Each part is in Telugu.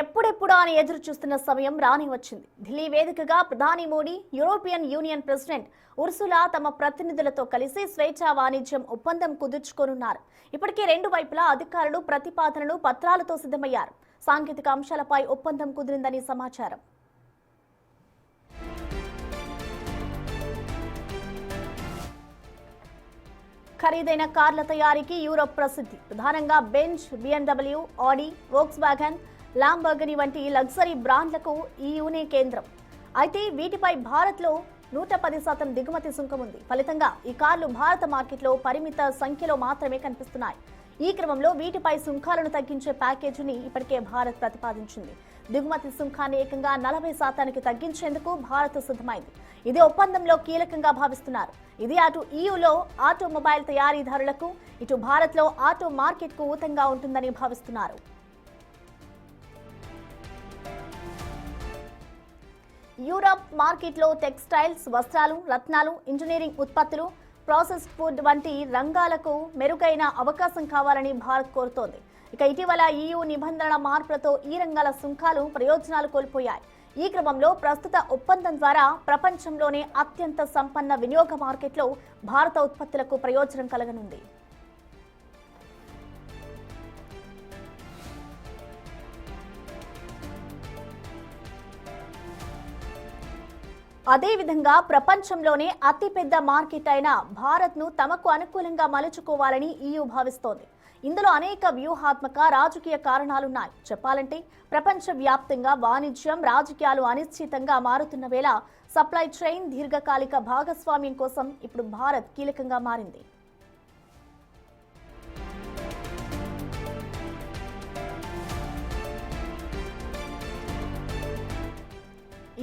ఎప్పుడెప్పుడు అని ఎదురు చూస్తున్న సమయం రాని వచ్చింది. ఢిల్లీ వేదికగా ప్రధాని Modi, European union president Ursula తమ ప్రతినిధులతో కలిసి స్వేచ్ఛా వాణిజ్యం ఒప్పందం కుదుర్చుకోనున్నారు. ఇప్పటికే రెండు వైపులా అధికారులు ప్రతిపాదనలు పత్రాలతో సిద్ధమయ్యారు. సాంకేతిక అంశాలపై ఒప్పందం కుదిరిందని సమాచారం. ఖరీదైన కార్ల తయారీకి యూరోప్ ప్రసిద్ధి. ప్రధానంగా బెంజ్, BMW, ఆడి, వోక్స్వాగన్, లాంబోర్గిని వంటి లగ్జరీ బ్రాండ్లకు ఈయూనే కేంద్రం. అయితే వీటిపై భారత్లో 110% దిగుమతి సుంకం ఉంది. ఫలితంగా ఈ కార్లు భారత మార్కెట్లో పరిమిత సంఖ్యలో మాత్రమే కనిపిస్తున్నాయి. ఈ క్రమంలో వీటిపై సుంకాలను తగ్గించే ప్యాకేజీని ఇప్పటికే భారత్ ప్రతిపాదించింది. దిగుమతి సుంకాన్ని ఏకంగా 40% తగ్గించేందుకు భారత్ సిద్ధమైంది. ఇది ఒప్పందంలో కీలకంగా భావిస్తున్నారు. ఇది అటు ఈయూలో ఆటోమొబైల్ తయారీదారులకు, ఇటు భారత్లో ఆటో మార్కెట్కు ఊతంగా ఉంటుందని భావిస్తున్నారు. యూరప్ మార్కెట్లో టెక్స్టైల్స్, వస్త్రాలు, రత్నాలు, ఇంజనీరింగ్ ఉత్పత్తులు, ప్రాసెస్డ్ ఫుడ్ వంటి రంగాలకు మెరుగైన అవకాశం కావాలని భారత్ కోరుతోంది. ఇక ఇటీవల EU నిబంధనల మార్పులతో ఈ రంగాల సుంకాలు ప్రయోజనాలు కోల్పోయాయి. ఈ క్రమంలో ప్రస్తుత ఒప్పందం ద్వారా ప్రపంచంలోనే అత్యంత సంపన్న వినియోగ మార్కెట్లో భారత ఉత్పత్తులకు ప్రయోజనం కలగనుంది. అదేవిధంగా ప్రపంచంలోనే అతిపెద్ద మార్కెట్ అయిన భారత్ను తమకు అనుకూలంగా మలుచుకోవాలని EU భావిస్తోంది. ఇందులో అనేక వ్యూహాత్మక, రాజకీయ కారణాలున్నాయి. చెప్పాలంటే ప్రపంచవ్యాప్తంగా వాణిజ్యం, రాజకీయాలు అనిశ్చితంగా మారుతున్న వేళ సప్లై చైన్ దీర్ఘకాలిక భాగస్వామ్యం కోసం ఇప్పుడు భారత్ కీలకంగా మారింది.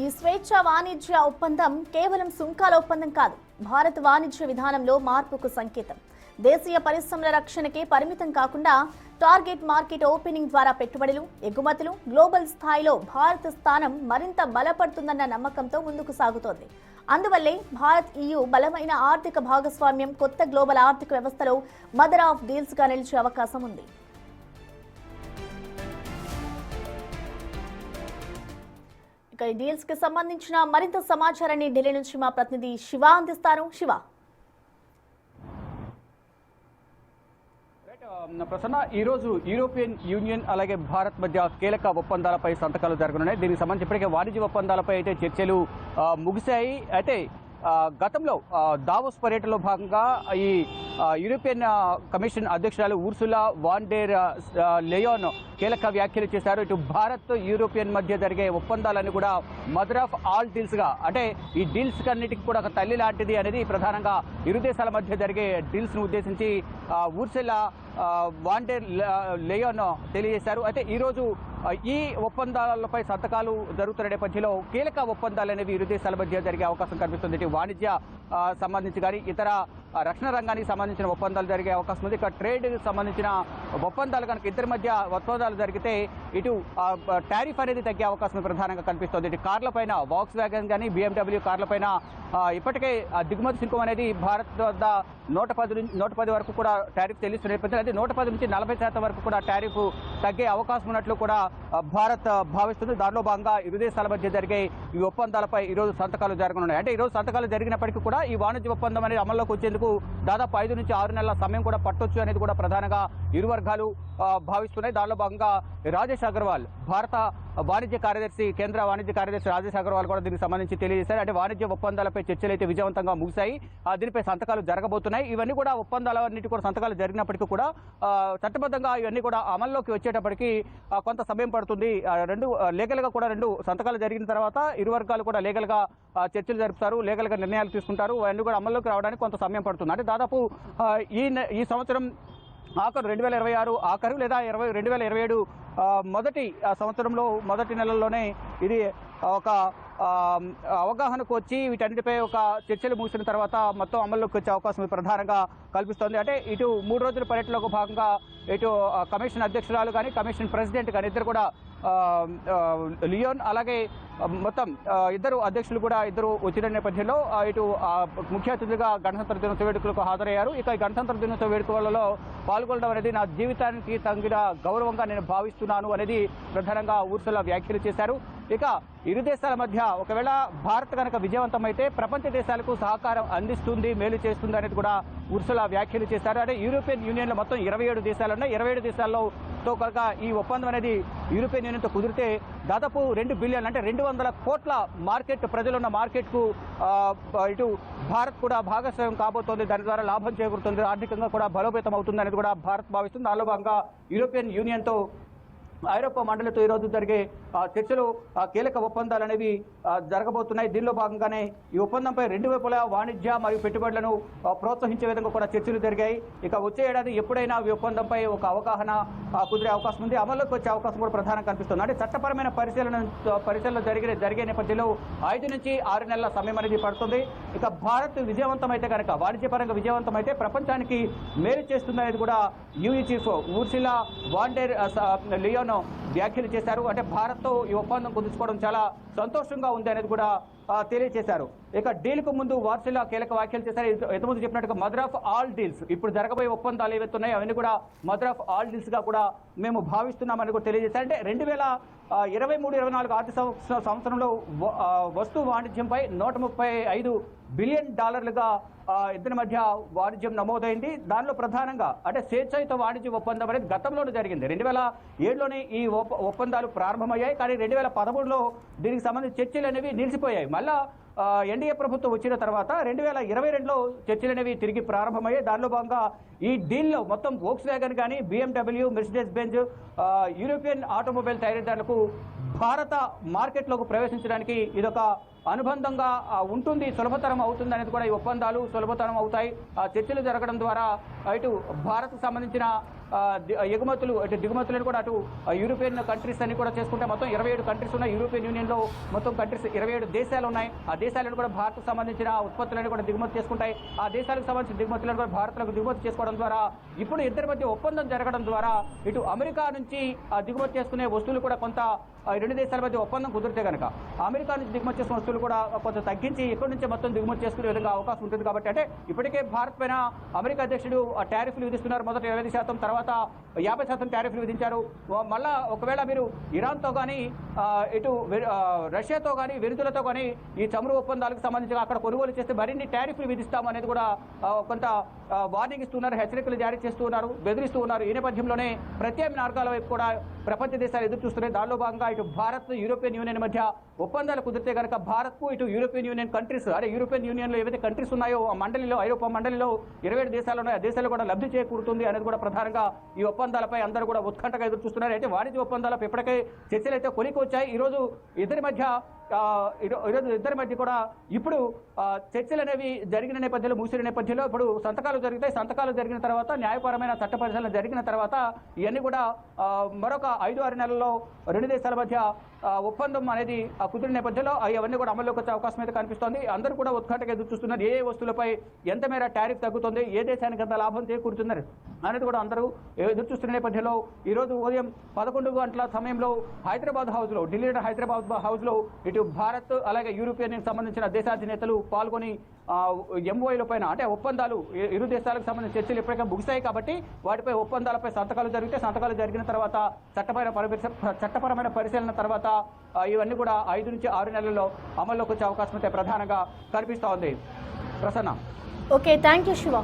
ఈ స్వేచ్ఛ వాణిజ్య ఒప్పందం కేవలం సుంకాల ఒప్పందం కాదు, భారత్ వాణిజ్య విధానంలో మార్పుకు సంకేతం. దేశీయ పరిశ్రమల రక్షణకే పరిమితం కాకుండా టార్గెట్ మార్కెట్ ఓపెనింగ్ ద్వారా పెట్టుబడులు, ఎగుమతులు, గ్లోబల్ స్థాయిలో భారత్ స్థానం మరింత బలపడుతుందన్న నమ్మకంతో ముందుకు సాగుతోంది. అందువల్లే భారత్ EU బలమైన ఆర్థిక భాగస్వామ్యం కొత్త గ్లోబల్ ఆర్థిక వ్యవస్థలో మదర్ ఆఫ్ డీల్స్ గా నిలిచే అవకాశం ఉంది. ఇక ఈ డీల్స్ కి సంబంధించిన మరింత సమాచారాన్ని ఢిల్లీ నుంచి మా ప్రతినిధి శివ అందిస్తారు. శివ, ప్రసన్న, ఈరోజు యూరోపియన్ యూనియన్ అలాగే భారత్ మధ్య కీలక ఒప్పందాలపై సంతకాలు జరగనున్నాయి. దీనికి సంబంధించి ఇప్పటికే వాణిజ్య ఒప్పందాలపై అయితే చర్చలు ముగిశాయి. అయితే గతంలో దావోస్ పర్యటనలో భాగంగా ఈ యూరోపియన్ కమిషన్ అధ్యక్షురాలు ఉర్సులా వాన్ డెర్ లెయాన్ కీలక వ్యాఖ్యలు చేశారు. ఇటు భారత్, యూరోపియన్ మధ్య జరిగే ఒప్పందాలన్నీ కూడా మదర్ ఆఫ్ ఆల్ డీల్స్గా, అంటే ఈ డీల్స్ అన్నిటికీ కూడా ఒక తల్లి లాంటిది అనేది ప్రధానంగా ఇరు దేశాల మధ్య జరిగే డీల్స్ను ఉద్దేశించి ఉర్సులా వాన్ డెర్ లెయాన్ తెలియజేశారు. అయితే ఈరోజు ఈ ఒప్పందాలపై సంతకాలు జరుగుతున్న నేపథ్యంలో కీలక ఒప్పందాలు అనేవి ఇరు దేశాల మధ్య జరిగే అవకాశం కనిపిస్తుంది. ఇటు వాణిజ్య సంబంధించి కానీ ఇతర రక్షణ రంగానికి సంబంధించిన ఒప్పందాలు జరిగే అవకాశం ఉంది. ఇక ట్రేడ్ సంబంధించిన ఒప్పందాలు కనుక ఇద్దరి మధ్య ఒప్పందాలు జరిగితే ఇటు టారిఫ్ అనేది తగ్గే అవకాశం ప్రధానంగా కనిపిస్తుంది. ఇటు కార్లపైన వోక్స్వాగన్ కానీ BMW కార్లపైన ఇప్పటికే దిగుమతి సుంకం అనేది భారత్ వద్ద 110 వరకు కూడా టారిఫ్ చెల్లిస్తున్న నేపథ్యంలో అయితే 110 నుంచి 40% వరకు కూడా టారిఫ్ తగ్గే అవకాశం ఉన్నట్లు కూడా భారత్ భావిస్తుంది. దానిలో భాగంగా ఇరు దేశాల మధ్య జరిగే ఈ ఒప్పందాలపై ఈరోజు సంతకాలు జరగనున్నాయి. అంటే ఈరోజు సంతకాలు జరిగినప్పటికీ కూడా ఈ వాణిజ్య ఒప్పందం అనేది అమల్లోకి వచ్చేందుకు దాదాపు 5 నుంచి 6 నెలల సమయం కూడా పట్టొచ్చు అనేది కూడా ప్రధానంగా ఇరు వర్గాలు భావిస్తున్నాయి. దానిలో భాగంగా రాజేష్ అగర్వాల్, భారత వాణిజ్య కార్యదర్శి, కేంద్ర వాణిజ్య కార్యదర్శి రాజేష్ అగర్వాల్ కూడా దీనికి సంబంధించి తెలియజేశారు. అంటే వాణిజ్య ఒప్పందాలపై చర్చలు అయితే విజయవంతంగా ముగిశాయి. దీనిపై సంతకాలు జరగబోతున్నాయి. ఇవన్నీ కూడా ఒప్పందాలన్నిటి కూడా సంతకాలు జరిగినప్పటికీ కూడా చట్టబద్ధంగా ఇవన్నీ కూడా అమల్లోకి వచ్చేటప్పటికి కొంత సమయం పడుతుంది. లీగల్గా కూడా రెండు సంతకాలు జరిగిన తర్వాత ఇరు వర్గాలు కూడా లీగల్గా చర్చలు జరుపుతారు, లీగల్గా నిర్ణయాలు తీసుకుంటారు. అవన్నీ కూడా అమల్లోకి రావడానికి కొంత సమయం పడుతుంది. అంటే దాదాపు ఈ సంవత్సరం ఆఖరు 2026 ఆఖరు లేదా 2027 మొదటి సంవత్సరంలో మొదటి నెలల్లోనే ఇది ఒక అవగాహనకు వచ్చి వీటన్నిటిపై ఒక చర్చలు ముగిసిన తర్వాత మొత్తం అమల్లోకి వచ్చే అవకాశం ప్రధానంగా కల్పిస్తోంది. అంటే ఇటు 3 రోజుల పర్యటనలో భాగంగా ఇటు కమిషన్ అధ్యక్షురాలు కానీ కమిషన్ ప్రెసిడెంట్ కానీ ఇద్దరు కూడా ఆ, ఆ, లియోన్ అలాగే మొత్తం ఇద్దరు అధ్యక్షులు కూడా ఇద్దరు వచ్చిన నేపథ్యంలో ఇటు ముఖ్య అతిథిగా గణతంత్ర దినోత్సవ వేడుకలకు హాజరయ్యారు. ఇక ఈ గణతంత్ర దినోత్సవ వేడుకలలో పాల్గొనడం అనేది నా జీవితానికి తగిన గౌరవంగా నేను భావిస్తున్నాను అనేది ప్రధానంగా ఉర్సులా వ్యాఖ్యలు చేశారు. ఇక ఇరు దేశాల మధ్య ఒకవేళ భారత్ కనుక విజయవంతమైతే ప్రపంచ దేశాలకు సహకారం అందిస్తుంది, మేలు చేస్తుంది అనేది కూడా ఉర్సులా వ్యాఖ్యలు చేశారు. అంటే యూరోపియన్ యూనియన్లో మొత్తం 27 దేశాలు ఉన్నాయి. 27 దేశాల్లో కనుక ఈ ఒప్పందం అనేది యూరోపియన్ యూనియన్తో కుదిరితే దాదాపు 2 బిలియన్ అంటే 200 కోట్ల మార్కెట్, ప్రజలున్న మార్కెట్కు ఇటు భారత్ కూడా భాగస్వామ్యం కాబోతోంది. దాని ద్వారా లాభం చేకూరుతుంది, ఆర్థికంగా కూడా బలోపేతం అవుతుంది అనేది కూడా భారత్ భావిస్తుంది. దానిలో భాగంగా యూరోపియన్ యూనియన్తో ఐరోపా మండలితో ఈరోజు జరిగే చర్చలు కీలక ఒప్పందాలు అనేవి జరగబోతున్నాయి. దీనిలో భాగంగానే ఈ ఒప్పందంపై 2 వైపులా వాణిజ్య మరియు పెట్టుబడులను ప్రోత్సహించే విధంగా కూడా చర్చలు జరిగాయి. ఇక వచ్చే ఏడాది ఎప్పుడైనా ఈ ఒప్పందంపై ఒక అవగాహన కుదిరే అవకాశం ఉంది, అమల్లోకి వచ్చే అవకాశం కూడా ప్రధానంగా కనిపిస్తుంది. అంటే చట్టపరమైన పరిశీలన జరిగే నేపథ్యంలో 5 నుంచి 6 నెలల సమయం అనేది పడుతుంది. ఇక భారత్ విజయవంతమైతే కనుక, వాణిజ్యపరంగా విజయవంతమైతే ప్రపంచానికి మేలు చేస్తుంది అనేది కూడా UE chief Ursula von der Leyen వ్యాఖ్యలు చేశారు. అంటే భారత్తో ఈ ఒప్పందం కుదుర్చుకోవడం చాలా సంతోషంగా ఉంది అనేది కూడా తెలియజేశారు. ఇక డీల్కు ముందు వార్సిలా కీలక వ్యాఖ్యలు చేశారు. ఇంతకుముందు చెప్పినట్టుగా మదర్ ఆఫ్ ఆల్ డీల్స్, ఇప్పుడు జరగబోయే ఒప్పందాలు ఏవైతే ఉన్నాయో అవన్నీ కూడా మదర్ ఆఫ్ ఆల్ డీల్స్ గా కూడా మేము భావిస్తున్నామని కూడా తెలియజేశారు. అంటే 2023-24 ఆర్థిక సంవత్సరంలో వస్తు వాణిజ్యంపై $135 బిలియన్ ఇద్దరి మధ్య వాణిజ్యం నమోదైంది. దానిలో ప్రధానంగా అంటే స్వేచ్ఛాయుత వాణిజ్య ఒప్పందం అనేది గతంలోనే జరిగింది. 2007లోనే ఈ ఒప్పందాలు ప్రారంభమయ్యాయి. కానీ 2013లో దీనికి సంబంధించి చర్చలు అనేవి నిలిచిపోయాయి. మళ్ళా ఎన్డీఏ ప్రభుత్వం వచ్చిన తర్వాత 2022లో చర్చలు అనేవి తిరిగి ప్రారంభమయ్యాయి. దానిలో భాగంగా ఈ డీల్లో మొత్తం వోక్స్ వ్యాగన్ కానీ, BMW, Mercedes Benz European automobile తయారీదారులకు భారత మార్కెట్లోకి ప్రవేశించడానికి ఇదొక అనుబంధంగా ఉంటుంది, సులభతరం అవుతుంది అనేది కూడా ఈ ఒప్పందాలు సులభతరం అవుతాయి. చర్చలు జరగడం ద్వారా ఇటు భారత్కు సంబంధించిన ఎగుమతులు, అటు దిగుమతులను కూడా అటు యూరోపియన్ కంట్రీస్ అని కూడా చేసుకుంటే మొత్తం 27 కంట్రీస్ ఉన్నాయి. యూరోపియన్ యూనియన్లో మొత్తం కంట్రీస్ 27 దేశాలు ఉన్నాయి. ఆ దేశాలను కూడా భారత్కు సంబంధించిన ఉత్పత్తులను కూడా దిగుమతి చేసుకుంటాయి. ఆ దేశాలకు సంబంధించిన దిగుమతులను కూడా భారత్లకు దిగుమతి చేసుకోవడం ద్వారా ఇప్పుడు ఇద్దరి మధ్య ఒప్పందం జరగడం ద్వారా ఇటు అమెరికా నుంచి దిగుమతి చేసుకునే వస్తువులు కూడా కొంత 2 దేశాల మధ్య ఒప్పందం కుదిరితే కనుక అమెరికా నుంచి దిగుమతి చేసిన వస్తువులు కూడా కొంత తగ్గించి ఇక్కడి నుంచే మొత్తం దిగుమతి చేసుకునే విధంగా అవకాశం ఉంటుంది. కాబట్టి అంటే ఇప్పటికే భారత్ పైన అమెరికా అధ్యక్షుడు టారిఫ్లు విధిస్తున్నారు. మొదట 20%, తర్వాత 50% టారిఫ్లు విధించారు. మళ్ళా ఒకవేళ మీరు ఇరాన్తో కానీ, ఇటు రష్యాతో కానీ, వెనుజులాతో కానీ ఈ చమురు ఒప్పందాలకు సంబంధించి అక్కడ కొనుగోలు చేస్తే మరిన్ని టారిఫ్లు విధిస్తాము అనేది కూడా కొంత వార్నింగ్ ఇస్తున్నారు, హెచ్చరికలు జారీ చేస్తూ ఉన్నారు, బెదిరిస్తూ ఉన్నారు. ఈ నేపథ్యంలోనే ప్రత్యామ్నాయ మార్గాల వైపు కూడా ప్రపంచ దేశాలు ఎదురు చూస్తున్నాయి. దానిలో భాగంగా ఇటు భారత్, యూరోపియన్ యూనియన్ మధ్య ఒప్పందాలు కుదిరితే కనుక భారత్కు ఇటు యూరోపియన్ యూనియన్ కంట్రీస్, అంటే యూరోపియన్ యూనియన్లో ఏవైతే కంట్రీస్ ఉన్నాయో ఆ మండలిలో, ఐరోపా మండలిలో 27 దేశాలు ఉన్నాయో ఆ దేశాలు కూడా లబ్ధి చేకూరుతుంది అనేది కూడా ప్రధానంగా ఈ ఒప్పందాలపై అందరూ కూడా ఉత్కంఠగా ఎదురు చూస్తున్నారు. అయితే వాణిజ్య ఒప్పందాలపై ఇప్పటికే చర్చలు అయితే కొలికి వచ్చాయి. ఈరోజు ఇద్దరి మధ్య కూడా ఇప్పుడు చర్చలు అనేవి జరిగిన నేపథ్యంలో, ముగిసిన నేపథ్యంలో ఇప్పుడు సంతకాలు జరుగుతాయి. సంతకాలు జరిగిన తర్వాత న్యాయపరమైన చట్ట పరిశీలన జరిగిన తర్వాత ఇవన్నీ కూడా మరొక 5-6 నెలల్లో 2 దేశాల మధ్య ఒప్పందం అనేది కుదిరిన నేపథ్యంలో అవన్నీ కూడా అమల్లోకి వచ్చే అవకాశం అయితే కనిపిస్తోంది. అందరూ కూడా ఉత్కంఠగా ఎదురు చూస్తున్నారు. ఏ వస్తువులపై ఎంత మేర టారిఫ్ తగ్గుతుంది, ఏ దేశానికి ఎంత లాభం చేకూరుతున్నారు అనేది కూడా అందరూ ఎదురు చూస్తున్న నేపథ్యంలో ఈరోజు ఉదయం 11 గంటల సమయంలో హైదరాబాద్ హౌస్లో, ఢిల్లీ హైదరాబాద్ హౌస్లో ఇటు భారత్ అలాగే యూరోపియన్ సంబంధించిన దేశాధినేతలు పాల్గొని ఎంఓఏల పైన, అంటే ఒప్పందాలు ఇరు దేశాలకు సంబంధించిన చర్చలు ఎప్పటికీ ముగిశాయి కాబట్టి వాటిపై ఒప్పందాలపై సంతకాలు సంతకాలు జరిగిన తర్వాత చట్టపరమైన పరిశీలన తర్వాత ఇవన్నీ కూడా 5 నుంచి 6 నెలల్లో అమల్లోకి వచ్చే అవకాశం అయితే ప్రధానంగా కనిపిస్తూ ఉంది. Prasanna. Okay, thank you Shiva.